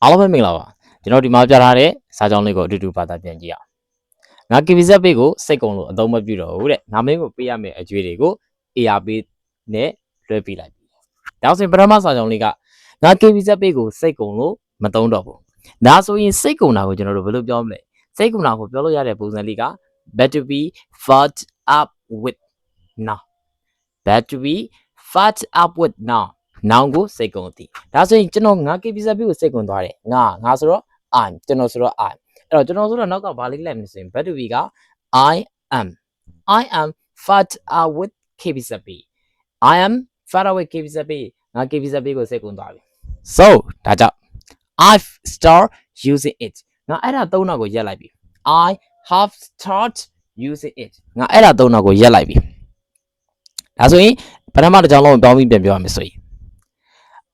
အားလုံးပဲမင်္ဂလာပါကျွန်တော်ဒီမှာပြထားတဲ့စာကြောင်းလေးကိုအတူတူဘာသာပြန်ကြည့်အောင်ငါ KBZ page ကိုစိတ်ကုန်လို့အသုံးမပြုတော့ဘူးတဲ့ငါမင်းကိုပေးရမယ့်အကျွေးတွေကို ARP နဲ့လွှဲပေးလိုက်ပြီဒါဆိုရင်ပထမစာကြောင်းလေးကငါ KBZ page ကိုစိတ်ကုန်လို့မသုံးတော့ဘူးဒါဆိုရင်စိတ်ကုန်တာကိုကျွန်တော်တို့ဘယ်လိုပြောမလဲစိတ်ကုန်တာကိုပြောလို့ရတဲ့ပုံစံလေးက better be fat up with now better be fat up with now noun ကိုစိတ်ကုန်သည်ဒါဆိုရင်ကျွန်တော်ငါ KBZ page ကိုစိတ်ကုန်သွားတယ်ငါဆိုတော့ I'm ကျွန်တော်ဆိုတော့ I အဲ့တော့ကျွန်တော်ဆိုတော့နောက်ကဘာလေးလိုက်မလို့ဆိုရင် better be က I am fat up with KBZ page I am fat up with KBZ page ငါ KBZ page ကိုစိတ်ကုန်သွားပြီ so ဒါကြောင့် I've start using it ငါအဲ့ဒါသုံးတော့ကိုရက်လိုက်ပြီ I have start using it ငါအဲ့ဒါသုံးတော့ကိုရက်လိုက်ပြီဒါဆိုရင်ပထမတစ်ကြောင်းလုံးပြောင်းပြီးပြန်ပြောရမယ်ဆိုရင်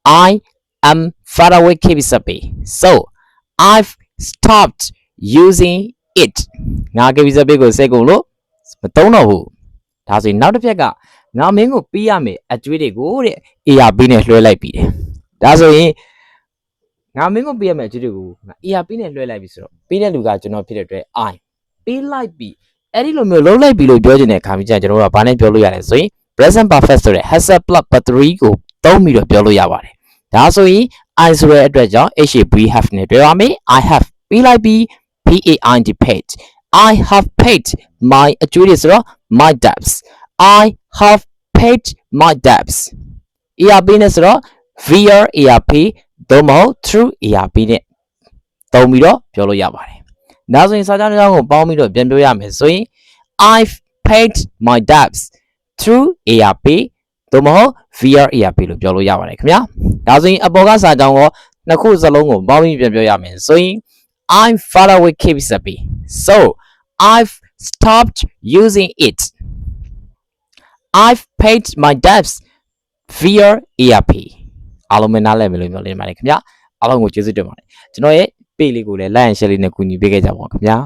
I am far away KBZ page so I've stopped using it ငါ KBZ page ကိုစိတ်ကုန်လို့မသုံးတော့ဘူးဒါဆိုရင်နောက်တစ်ဖြက်ကငါမင်းကိုပေးရမယ်အကျွေးတွေကိုတဲ့ ARP နဲ့လွှဲလိုက်ပြီဒါဆိုရင်ငါမင်းကိုပေးရမယ်အကျွေးတွေကိုငါ ARP နဲ့လွှဲလိုက်ပြီဆိုတော့ပေးတဲ့လူကကျွန်တော်ဖြစ်တဲ့အတွက် I ပေးလိုက်ပြီအဲ့ဒီလိုမျိုးလုံးလိုက်ပြီလို့ပြောချင်တဲ့အခါမျိုးကျကျွန်တော်တို့ကဘာနဲ့ပြောလို့ရလဲဆိုရင် present perfect ဆိုတဲ့ has plus battery ကိုသုံးပြီးတော့ပြောလို့ရပါတယ်ဒါဆိုရင် I ဆိုတဲ့အတွက်ကြောင့် HAB have နဲ့ပြောရမယ် I have ပေးလိုက်ပြီး PAID paid I have paid my အကျွေးတွေဆိုတော့ my debts I have paid my debts ARP နဲ့ဆိုတော့ via ARP သို့မဟုတ် through ARP နဲ့သုံးပြီးတော့ပြောလို့ရပါတယ်ဒါဆိုရင်စာကြောင်းတစ်ကြောင်းကိုပေါင်းပြီးတော့ပြန်ပြောရမယ်ဆိုရင် I've paid my debts through ARP သို့မဟုတ် via ARP လို့ပြောလို့ရပါတယ်ခင်ဗျာဒါဆိုရင်အပေါ်ကစာကြောင်းကိုနှစ်ခုစလုံးကိုပေါင်းပြီးပြန်ပြောရမယ်ဆိုရင် I'm far away KBZ page so I've stopped using it I've paid my debts via ARP အားလုံးမနားလည်မယ်လို့ပြောနေပါတယ်ခင်ဗျာအားလုံးကိုကျေးဇူးတင်ပါတယ်ကျွန်တော်ရဲ့ page လေးကိုလည်း like and share လေးနဲ့ကူညီပေးခဲ့ကြပါဦးခင်ဗျာ